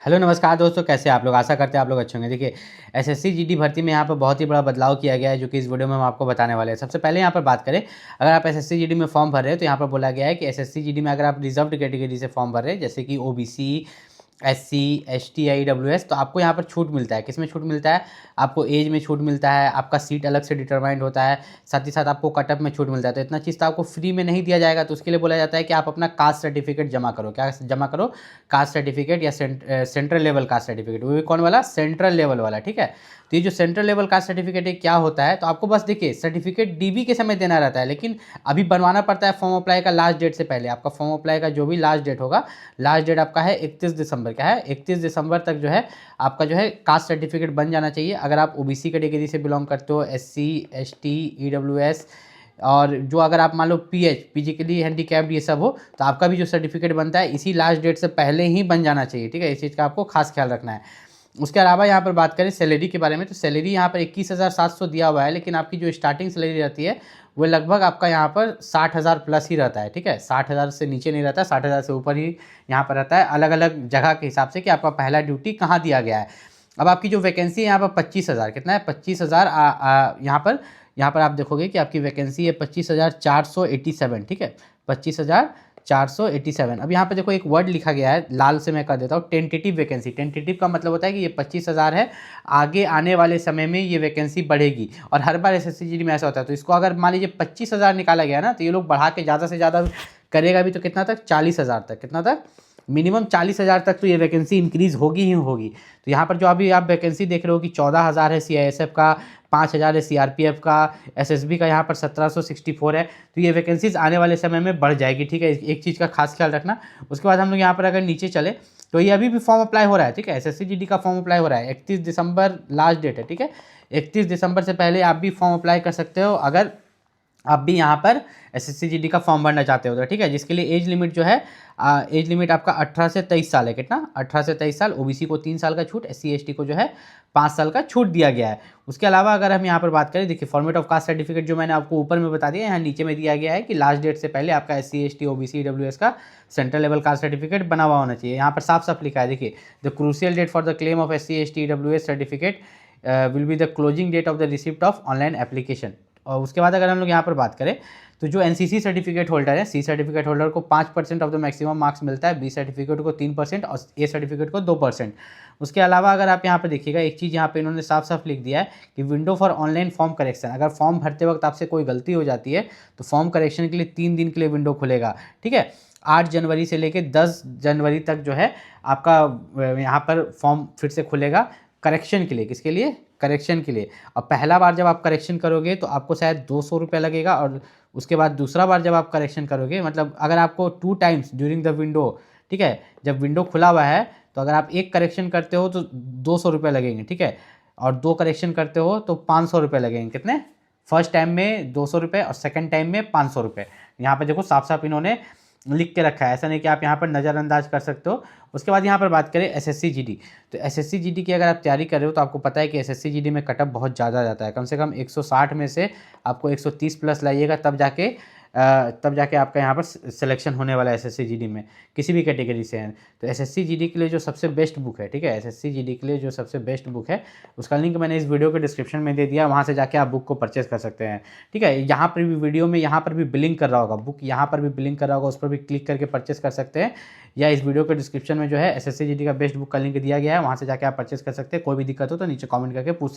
Hello नमस्कार दोस्तों, कैसे आप लोग। आशा करते हैं आप लोग अच्छे होंगे। देखिए एसएससी जीडी भर्ती में यहाँ पर बहुत ही बड़ा बदलाव किया गया है, जो कि इस वीडियो में हम आपको बताने वाले हैं। सबसे पहले यहाँ पर बात करें, अगर आप एसएससी जीडी में फॉर्म भर रहे हैं तो यहाँ पर बोला गया है कि एसएससी जीडी में अगर आप रिजर्व्ड कैटेगरी से फॉर्म भर रहे हैं, जैसे कि ओबीसी, एससी, एसटी, ईडब्ल्यूएस, तो आपको यहाँ पर छूट मिलता है। किस में छूट मिलता है? आपको एज में छूट मिलता है, आपका सीट अलग से डिटरमाइंड होता है, साथ ही साथ आपको कटअप में छूट मिलता है। तो इतना चीज़ तो आपको फ्री में नहीं दिया जाएगा, तो उसके लिए बोला जाता है कि आप अपना कास्ट सर्टिफिकेट जमा करो। क्या जमा करो? कास्ट सर्टिफिकेट या सेंट्रल लेवल कास्ट सर्टिफिकेट। वो भी कौन वाला? सेंट्रल लेवल वाला। ठीक है, तो ये जो सेंट्रल लेवल कास्ट सर्टिफिकेट है क्या होता है, तो आपको बस देखिए सर्टिफिकेट डीबी के समय देना रहता है, लेकिन अभी बनवाना पड़ता है फॉर्म अप्लाई का लास्ट डेट से पहले। आपका फॉर्म अप्लाई का जो भी लास्ट डेट होगा, लास्ट डेट आपका है 31 दिसंबर। क्या है? 31 दिसंबर तक जो है आपका जो है कास्ट सर्टिफिकेट बन जाना चाहिए। अगर आप ओबीसी कैटेगरी से बिलोंग करते हो, एससी, एसटी, ईडब्ल्यूएस, और जो अगर आप मान लो फिजिकली हैंडीकैप्ड ये सब हो, तो आपका भी जो सर्टिफिकेट बनता है इसी लास्ट डेट से पहले ही बन जाना चाहिए। ठीक है, इस चीज़ का आपको खास ख्याल रखना है। उसके अलावा यहाँ पर बात करें सैलरी के बारे में, तो सैलरी यहाँ पर 21,700 दिया हुआ है, लेकिन आपकी जो स्टार्टिंग सैलरी रहती है वो लगभग आपका यहाँ पर 60,000 प्लस ही रहता है। ठीक है, 60,000 से नीचे नहीं रहता, 60,000 से ऊपर ही यहाँ पर रहता है, अलग अलग जगह के हिसाब से कि आपका पहला ड्यूटी कहाँ दिया गया है। अब आपकी जो वैकेंसी है यहाँ पर 25,000, कितना है? 25,000 यहाँ पर आप देखोगे कि आपकी वैकेंसी है 25,487। ठीक है, 25,487। अब यहाँ पे देखो एक वर्ड लिखा गया है, लाल से मैं कर देता हूँ, टेंटेटिव वैकेंसी। टेंटेटिव का मतलब होता है कि ये 25,000 है, आगे आने वाले समय में ये वैकेंसी बढ़ेगी। और हर बार एसएससी जीडी में ऐसा होता है, तो इसको अगर मान लीजिए 25,000 निकाला गया ना, तो ये लोग बढ़ा के ज़्यादा से ज़्यादा करेगा भी, तो कितना तक? 40,000 तक। कितना तक? मिनिमम 40,000 तक तो ये वैकेंसी इंक्रीज़ होगी ही होगी। तो यहाँ पर जो अभी आप वैकेंसी देख रहे हो कि 14,000 है सीआईएसएफ का, 5,000 है सीआरपीएफ का, एसएसबी का यहाँ पर 1764 है। तो ये वैकेंसीज आने वाले समय में बढ़ जाएगी। ठीक है, एक चीज़ का खास ख्याल रखना। उसके बाद हम लोग यहाँ पर अगर नीचे चले, तो ये अभी भी फॉर्म अप्लाई हो रहा है। ठीक है, एसएससी जीडी का फॉर्म अप्लाई हो रहा है, 31 दिसंबर लास्ट डेट है। ठीक है, 31 दिसंबर से पहले आप भी फॉर्म अप्लाई कर सकते हो, अगर आप भी यहाँ पर एसएससी जीडी का फॉर्म भरना चाहते हो तो। ठीक है, जिसके लिए एज लिमिट जो है, एज लिमिट आपका 18 से 23 साल है। कितना? 18 से 23 साल। ओबीसी को 3 साल का छूट, एससी एसटी को जो है 5 साल का छूट दिया गया है। उसके अलावा अगर हम यहाँ पर बात करें, देखिए फॉर्मेट ऑफ कास्ट सर्टिफिकेट जो मैंने आपको ऊपर में बता दिया, यहाँ नीचे में दिया गया है कि लास्ट डेट से पहले आपका एससी एसटी ओबीसी ईडब्ल्यूएस का सेंट्रल लेवल कास्ट सर्टिफिकेट बना हुआ होना चाहिए। यहाँ पर साफ साफ लिखा है, देखिए the crucial date for the claim of SC ST EWS certificate will be the closing date of the receipt of online application. और उसके बाद अगर हम लोग यहाँ पर बात करें, तो जो एनसीसी सर्टिफिकेट होल्डर है, सी सर्टिफिकेट होल्डर को 5% ऑफ द मैक्सिमम मार्क्स मिलता है, बी सर्टिफिकेट को 3% और ए सर्टिफिकेट को 2%। उसके अलावा अगर आप यहाँ पर देखिएगा, एक चीज़ यहाँ पे इन्होंने साफ साफ लिख दिया है कि window for online form correction. अगर फॉर्म भरते वक्त आपसे कोई गलती हो जाती है, तो फॉर्म करेक्शन के लिए 3 दिन के लिए विंडो खुलेगा। ठीक है, 8 जनवरी से लेकर 10 जनवरी तक जो है आपका यहाँ पर फॉर्म फिर से खुलेगा करेक्शन के लिए। किसके लिए? करेक्शन के लिए। और पहला बार जब आप करेक्शन करोगे तो आपको शायद 200 रुपये लगेगा, और उसके बाद दूसरा बार जब आप करेक्शन करोगे, मतलब अगर आपको 2 टाइम्स ड्यूरिंग द विंडो, ठीक है, जब विंडो खुला हुआ है, तो अगर आप एक करेक्शन करते हो तो 200 रुपये लगेंगे। ठीक है, और 2 करेक्शन करते हो तो 500 रुपये लगेंगे। कितने? फर्स्ट टाइम में 200 रुपये और सेकेंड टाइम में 500 रुपये। यहाँ पर देखो साफ साफ इन्होंने लिख के रखा है, ऐसा नहीं कि आप यहाँ पर नज़रअंदाज कर सकते हो। उसके बाद यहाँ पर बात करें एसएससी जीडी, तो एसएससी जीडी की अगर आप तैयारी कर रहे हो, तो आपको पता है कि एसएससी जीडी में कटअप बहुत ज़्यादा जाता है। कम से कम 160 में से आपको 130 प्लस लाइएगा, तब जाके आपका यहाँ पर सिलेक्शन होने वाला है एसएससी जीडी में, किसी भी कैटेगरी से है। तो एसएससी जीडी के लिए जो सबसे बेस्ट बुक है, ठीक है, एसएससी जीडी के लिए जो सबसे बेस्ट बुक है, उसका लिंक मैंने इस वीडियो के डिस्क्रिप्शन में दे दिया, वहाँ से जाके आप बुक को परचेस कर सकते हैं। ठीक है, यहाँ पर भी वीडियो में यहाँ पर भी बिलिंक कर रहा होगा, बुक यहाँ पर भी बिलिंक कर रहा होगा, उस पर भी क्लिक करके परचेस कर सकते हैं, या इस वीडियो के डिस्क्रिप्शन में जो है एसएससी जीडी का बेस्ट बुक का लिंक दिया गया है, वहाँ से जाके आप परचेस कर सकते हैं। कोई भी दिक्कत हो तो नीचे कमेंट करके पूछ